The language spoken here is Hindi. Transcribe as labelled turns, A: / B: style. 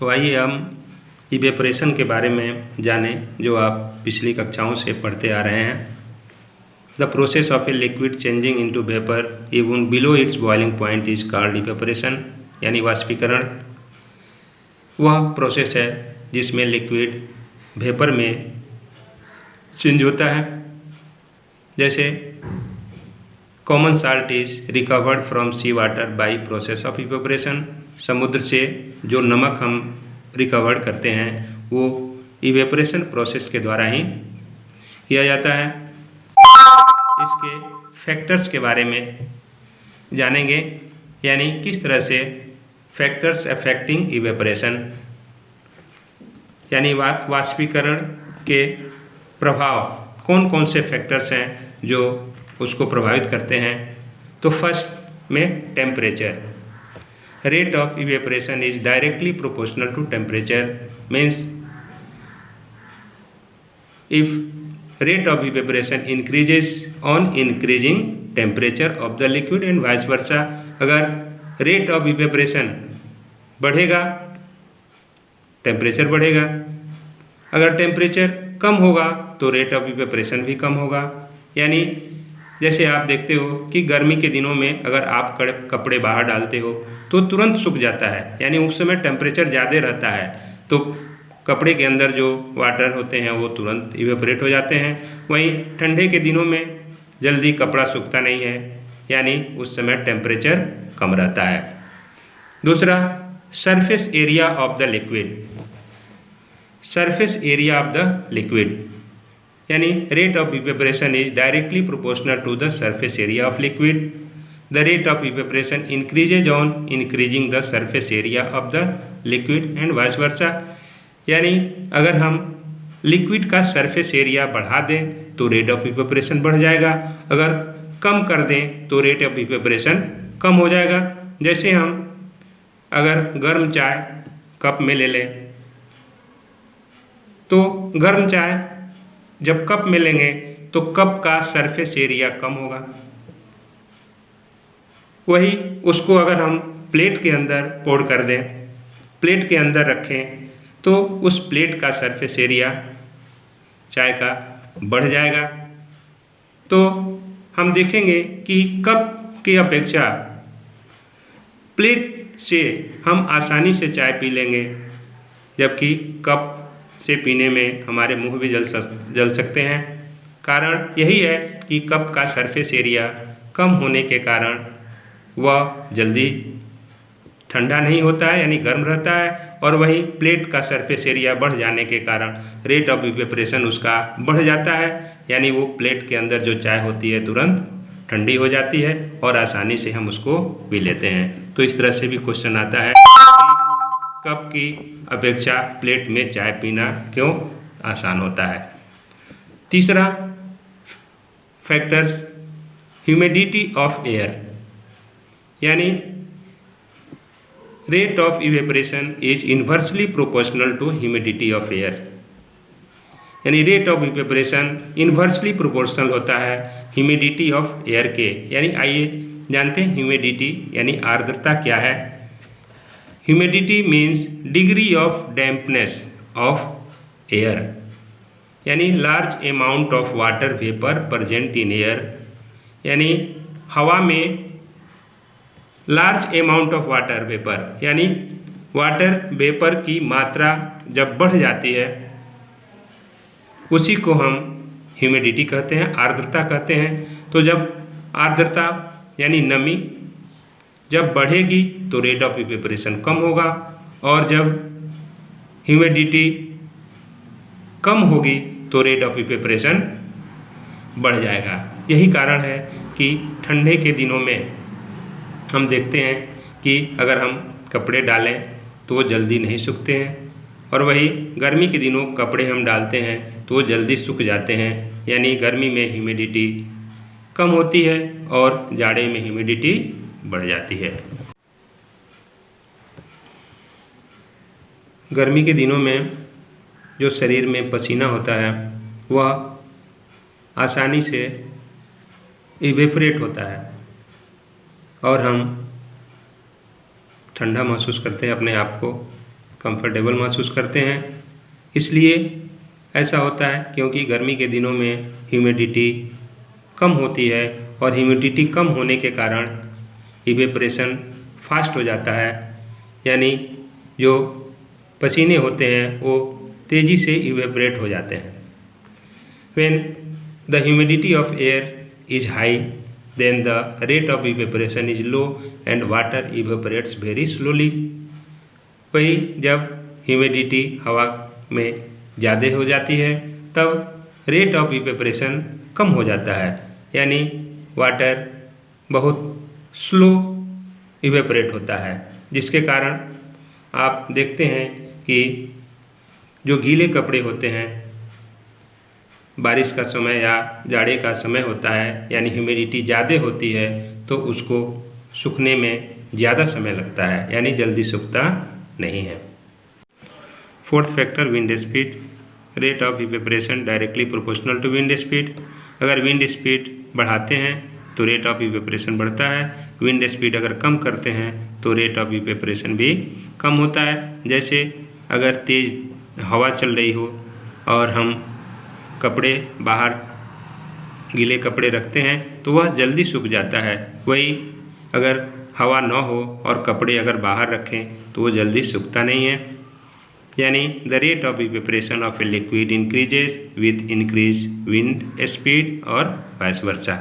A: तो आइए हम इवेपोरेशन के बारे में जानें, जो आप पिछली कक्षाओं से पढ़ते आ रहे हैं। The process of a liquid changing into vapour even below it's boiling point is called evaporation, यानी वाष्पीकरण। वह प्रोसेस है जिसमें लिक्विड वेपर में चेंज होता है। जैसे common salt is recovered from sea water by process of evaporation. समुद्र से जो नमक हम रिकवर करते हैं वो इवेपोरेशन प्रोसेस के द्वारा ही किया जाता है। इसके फैक्टर्स के बारे में जानेंगे, यानी किस तरह से फैक्टर्स अफेक्टिंग इवेपोरेशन, यानी वाष्पीकरण के प्रभाव कौन कौन से फैक्टर्स हैं जो उसको प्रभावित करते हैं। तो फर्स्ट में temperature. Rate of evaporation is directly proportional to temperature, means if rate of evaporation increases on increasing temperature of the liquid and vice versa। अगर rate of evaporation बढ़ेगा टेम्परेचर बढ़ेगा, अगर टेम्परेचर कम होगा तो रेट ऑफ इवेपोरेशन भी कम होगा। यानी जैसे आप देखते हो कि गर्मी के दिनों में अगर आप कपड़े बाहर डालते हो तो तुरंत सूख जाता है, यानी उस समय टेम्परेचर ज़्यादा रहता है तो कपड़े के अंदर जो वाटर होते हैं वो तुरंत इवेपोरेट हो जाते हैं। वहीं ठंडे के दिनों में जल्दी कपड़ा सूखता नहीं है, यानी उस समय टेम्परेचर कम रहता है। दूसरा, surface area of the liquid. Surface area of the liquid यानी rate of evaporation is directly proportional to the surface area of liquid. The rate of evaporation increases on increasing the surface area of the liquid and vice versa. यानी अगर हम लिक्विड का सरफेस एरिया बढ़ा दें तो रेट ऑफ इवेपोरेशन बढ़ जाएगा, अगर कम कर दें तो रेट ऑफ इवेपोरेशन कम हो जाएगा। जैसे हम अगर गर्म चाय कप में ले लें तो गर्म चाय जब कप में लेंगे तो कप का सरफेस एरिया कम होगा। वही उसको अगर हम प्लेट के अंदर पोर कर दें, प्लेट के अंदर रखें तो उस प्लेट का सरफेस एरिया चाय का बढ़ जाएगा। तो हम देखेंगे कि कप की अपेक्षा प्लेट से हम आसानी से चाय पी लेंगे, जबकि कप से पीने में हमारे मुंह भी जल सकते हैं। कारण यही है कि कप का सरफेस एरिया कम होने के कारण वह जल्दी ठंडा नहीं होता है, यानी गर्म रहता है, और वहीं प्लेट का सरफेस एरिया बढ़ जाने के कारण रेट ऑफ इवेपोरेशन उसका बढ़ जाता है, यानी वो प्लेट के अंदर जो चाय होती है तुरंत ठंडी हो जाती है और आसानी से हम उसको पी लेते हैं। तो इस तरह से भी क्वेश्चन आता है कि कप की अपेक्षा प्लेट में चाय पीना क्यों आसान होता है। तीसरा फैक्टर्स, ह्यूमिडिटी ऑफ एयर, यानी rate of evaporation is inversely proportional to humidity of air. यानी rate of evaporation inversely proportional होता है ह्यूमिडिटी ऑफ एयर के। यानी आइए जानते हैं ह्यूमिडिटी यानी आर्द्रता क्या है। Humidity means degree of dampness of air, यानी large amount of water vapour present in air. यानी हवा में large amount of water vapour, यानी वाटर वेपर की मात्रा जब बढ़ जाती है उसी को हम ह्यूमिडिटी कहते हैं, आर्द्रता कहते हैं। तो जब आर्द्रता यानी नमी जब बढ़ेगी तो रेट ऑफ इवेपोरेशन कम होगा, और जब ह्यूमिडिटी कम होगी तो रेट ऑफ इवेपोरेशन बढ़ जाएगा। यही कारण है कि ठंडे के दिनों में हम देखते हैं कि अगर हम कपड़े डालें तो वो जल्दी नहीं सूखते हैं, और वही गर्मी के दिनों कपड़े हम डालते हैं तो वो जल्दी सूख जाते हैं। यानी गर्मी में ह्यूमिडिटी कम होती है और जाड़े में ह्यूमिडिटी बढ़ जाती है। गर्मी के दिनों में जो शरीर में पसीना होता है वह आसानी से इवेपोरेट होता है और हम ठंडा महसूस करते हैं अपने आप को। कंफर्टेबल महसूस करते हैं। इसलिए ऐसा होता है क्योंकि गर्मी के दिनों में ह्यूमिडिटी कम होती है और ह्यूमिडिटी कम होने के कारण इवेपोरेशन फास्ट हो जाता है, यानी जो पसीने होते हैं वो तेज़ी से इवेपोरेट हो जाते हैं। When the humidity of air is high, then the rate of evaporation is low and water evaporates very slowly। वही जब ह्यूमिडिटी हवा में ज़्यादा हो जाती है तब रेट ऑफ इवेपोरेशन कम हो जाता है, यानी वाटर बहुत स्लो इवेपोरेट होता है, जिसके कारण आप देखते हैं कि जो गीले कपड़े होते हैं बारिश का समय या जाड़े का समय होता है, यानी ह्यूमिडिटी ज़्यादा होती है तो उसको सूखने में ज़्यादा समय लगता है, यानी जल्दी सूखता नहीं है। Fourth factor wind speed. Rate of evaporation directly proportional to wind speed. अगर विंड स्पीड बढ़ाते हैं तो रेट ऑफ इवेपोरेशन बढ़ता है, विंड स्पीड अगर कम करते हैं तो रेट ऑफ इवेपोरेशन भी कम होता है। जैसे अगर तेज़ हवा चल रही हो और हम कपड़े बाहर गीले कपड़े रखते हैं तो वह जल्दी सूख जाता है, वही अगर हवा न हो और कपड़े अगर बाहर रखें तो वो जल्दी सूखता नहीं है। यानी the rate of evaporation of a liquid increases with increase wind speed और वाइस वर्सा।